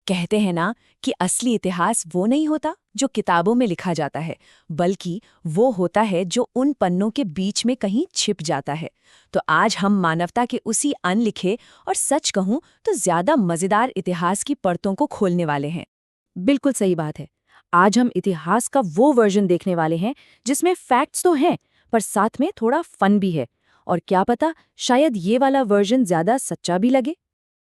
कहते हैं ना कि असली इतिहास वो नहीं होता जो किताबों में लिखा जाता है, बल्कि वो होता है जो उन पन्नों के बीच में कहीं छिप जाता है। तो आज हम मानवता के उसी अनलिखे और सच कहूं तो ज्यादा मजेदार इतिहास की परतों को खोलने वाले हैं। बिल्कुल सही बात है। आज हम इतिहास का वो वर्जन देखने वाले हैं जिसमें फैक्ट्स तो हैं, पर साथ में थोड़ा फन भी है। और क्या पता, शायद ये वाला वर्जन ज्यादा सच्चा भी लगे।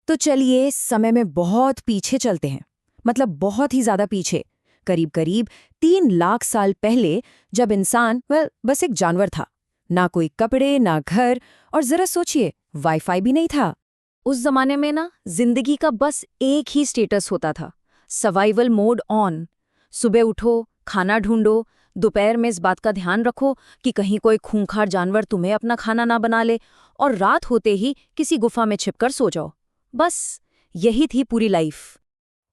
तो चलिए समय में बहुत पीछे चलते हैं, मतलब बहुत ही ज्यादा पीछे, करीब करीब 3 लाख साल पहले, जब इंसान बस एक जानवर था। ना कोई कपड़े, ना घर, और जरा सोचिए, वाईफाई भी नहीं था। उस जमाने में ना जिंदगी का बस एक ही स्टेटस होता था, सर्वाइवल मोड ऑन। सुबह उठो, खाना ढूंढो, दोपहर में इस बात का ध्यान रखो कि कहीं कोई खूंखार जानवर तुम्हें अपना खाना ना बना ले, और रात होते ही किसी गुफा में छिपकर सो जाओ। बस यही थी पूरी लाइफ।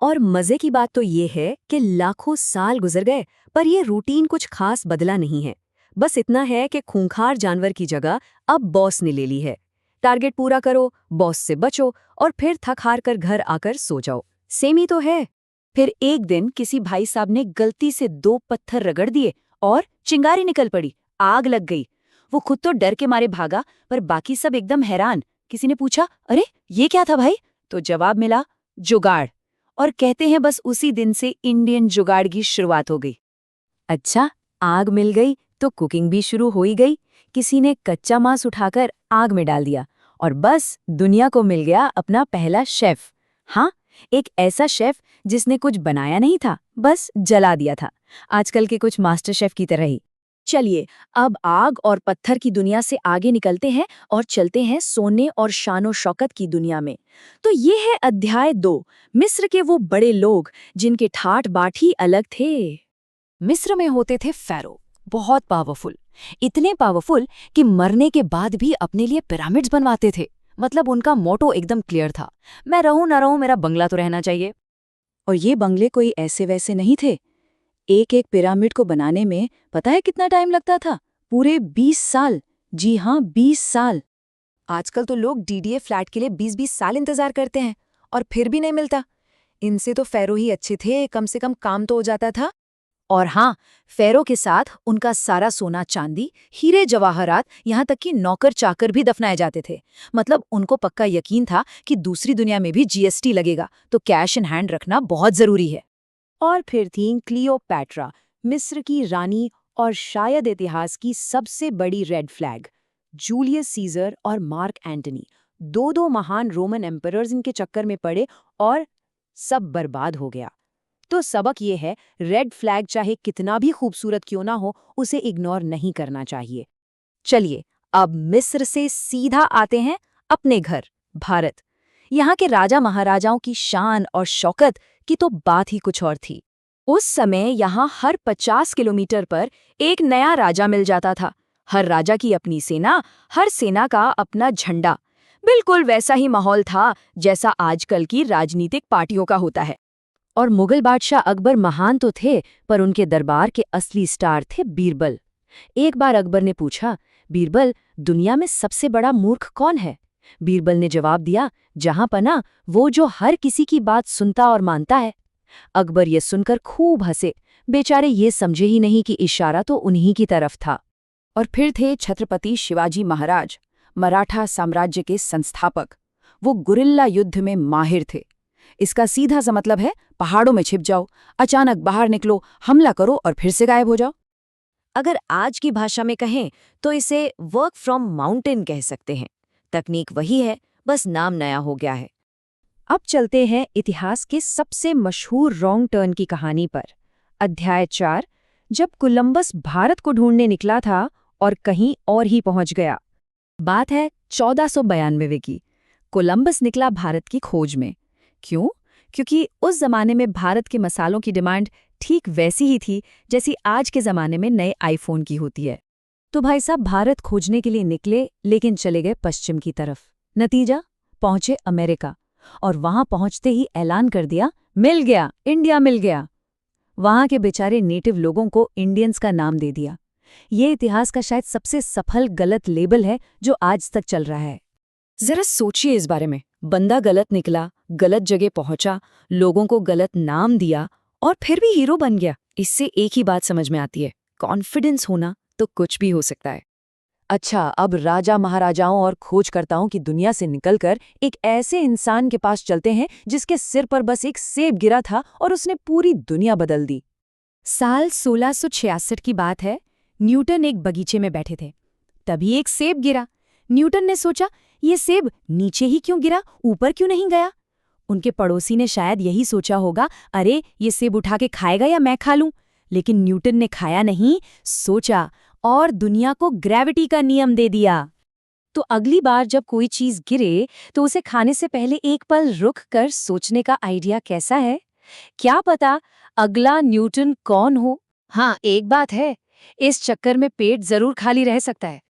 और मजे की बात तो ये है कि लाखों साल गुजर गए, पर ये रूटीन कुछ खास बदला नहीं है। बस इतना है कि खूंखार जानवर की जगह अब बॉस ने ले ली है। टारगेट पूरा करो, बॉस से बचो, और फिर थक हार कर घर आकर सो जाओ। सेम ही तो है। फिर एक दिन किसी भाई साहब ने गलती से 2 पत्थर रगड़ दिए और चिंगारी निकल पड़ी, आग लग गई। वो खुद तो डर के मारे भागा, पर बाकी सब एकदम हैरान। किसी ने पूछा, अरे ये क्या था भाई? तो जवाब मिला, जुगाड़। और कहते हैं बस उसी दिन से इंडियन जुगाड़ की शुरुआत हो गई। अच्छा, आग मिल गई तो कुकिंग भी शुरू हो ही गई। किसी ने कच्चा मांस उठाकर आग में डाल दिया, और बस दुनिया को मिल गया अपना पहला शेफ। हाँ, एक ऐसा शेफ जिसने कुछ बनाया नहीं था, बस जला दिया था। आजकल के कुछ मास्टर शेफ की तरह ही। चलिए, अब आग और पत्थर की दुनिया से आगे निकलते हैं और चलते हैं सोने और शानो शौकत की दुनिया में। तो ये है अध्याय 2, मिस्र के वो बड़े लोग जिनके ठाठ बाट ही अलग थे। मिस्र में होते थे फ़ारो, बहुत पावरफुल। इतने पावरफुल कि मरने के बाद भी अपने लिए पिरामिड्स बनवाते थे। मतलब उनका मोटो एकदम क्लियर था, मैं रहूं ना रहूं, मेरा बंगला तो रहना चाहिए। और ये बंगले कोई ऐसे वैसे नहीं थे। एक एक पिरामिड को बनाने में पता है कितना टाइम लगता था? पूरे 20 साल। जी हाँ, 20 साल। आजकल तो लोग डीडीए फ्लैट के लिए 20-20 साल इंतजार करते हैं, और फिर भी नहीं मिलता। इनसे तो फ़ारो ही अच्छे थे, कम से कम काम तो हो जाता था। और हाँ, फ़ारो के साथ उनका सारा सोना चांदी, हीरे जवाहरात, यहाँ तक कि नौकर चाकर भी दफनाए जाते थे। मतलब उनको पक्का यकीन था कि दूसरी दुनिया में भी जीएसटी लगेगा, तो कैश इन हैंड रखना बहुत जरूरी है। और फिर थीं क्लियोपैट्रा, मिस्र की रानी, और शायद इतिहास की सबसे बड़ी रेड फ्लैग, जूलियस सीजर और मार्क एंटनी। दो महान रोमन एम्परर्स इनके चक्कर में पड़े और सब बर्बाद हो गया। तो सबक ये है, रेड फ्लैग चाहे कितना भी खूबसूरत क्यों ना हो, उसे इग्नोर नहीं करना चाहिए। चलिए, अब मिस्र से सीधा आते हैं अपने घर, भारत। यहाँ के राजा महाराजाओं की शान और शौकत की तो बात ही कुछ और थी। उस समय यहाँ हर 50 किलोमीटर पर एक नया राजा मिल जाता था। हर राजा की अपनी सेना, हर सेना का अपना झंडा। बिल्कुल वैसा ही माहौल था जैसा आजकल की राजनीतिक पार्टियों का होता है। और मुगल बादशाह अकबर महान तो थे, पर उनके दरबार के असली स्टार थे बीरबल। एक बार अकबर ने पूछा, बीरबल, दुनिया में सबसे बड़ा मूर्ख कौन है? बीरबल ने जवाब दिया, जहां पना, वो जो हर किसी की बात सुनता और मानता है। अकबर ये सुनकर खूब हंसे। बेचारे ये समझे ही नहीं कि इशारा तो उन्हीं की तरफ था। और फिर थे छत्रपति शिवाजी महाराज, मराठा साम्राज्य के संस्थापक। वो गुरिल्ला युद्ध में माहिर थे। इसका सीधा सा मतलब है, पहाड़ों में छिप जाओ, अचानक बाहर निकलो, हमला करो और फिर से गायब हो जाओ। अगर आज की भाषा में कहें तो इसे वर्क फ्रॉम माउंटेन कह सकते हैं। तकनीक वही है, बस नाम नया हो गया है। अब चलते हैं इतिहास के सबसे मशहूर रॉन्ग टर्न की कहानी पर। अध्याय 4, जब कोलंबस भारत को ढूंढने निकला था और कहीं और ही पहुंच गया। बात है 1492 की। कोलंबस निकला भारत की खोज में। क्यों? क्योंकि उस जमाने में भारत के मसालों की डिमांड ठीक वैसी ही थी जैसी आज के जमाने में नए आईफोन की होती है। तो भाई साहब भारत खोजने के लिए निकले, लेकिन चले गए पश्चिम की तरफ। नतीजा, पहुंचे अमेरिका, और वहां पहुंचते ही ऐलान कर दिया, मिल गया, इंडिया मिल गया। वहां के बेचारे नेटिव लोगों को इंडियंस का नाम दे दिया। ये इतिहास का शायद सबसे सफल गलत लेबल है जो आज तक चल रहा है। जरा सोचिए इस बारे में। बंदा गलत निकला, गलत जगह पहुंचा, लोगों को गलत नाम दिया और फिर भी हीरो बन गया। इससे एक ही बात समझ में आती है, कॉन्फिडेंस होना तो कुछ भी हो सकता है। अच्छा, अब राजा महाराजाओं और खोजकर्ताओं की दुनिया से निकलकर एक ऐसे इंसान के पास चलते हैं जिसके सिर पर बस एक सेब गिरा था और उसने पूरी दुनिया बदल दी। साल 1666 की बात है। न्यूटन एक बगीचे में बैठे थे। तभी एक सेब गिरा। न्यूटन ने सोचा, ये सेब नीचे ही क्यों गिरा, ऊपर क्यों नहीं गया? उनके पड़ोसी ने शायद यही सोचा होगा, अरे ये सेब उठा के खाएगा या मैं खा लूं? लेकिन न्यूटन ने खाया नहीं, सोचा और दुनिया को ग्रेविटी का नियम दे दिया। तो अगली बार जब कोई चीज गिरे तो उसे खाने से पहले एक पल रुक कर सोचने का आइडिया कैसा है? क्या पता अगला न्यूटन कौन हो। हाँ, एक बात है, इस चक्कर में पेट जरूर खाली रह सकता है।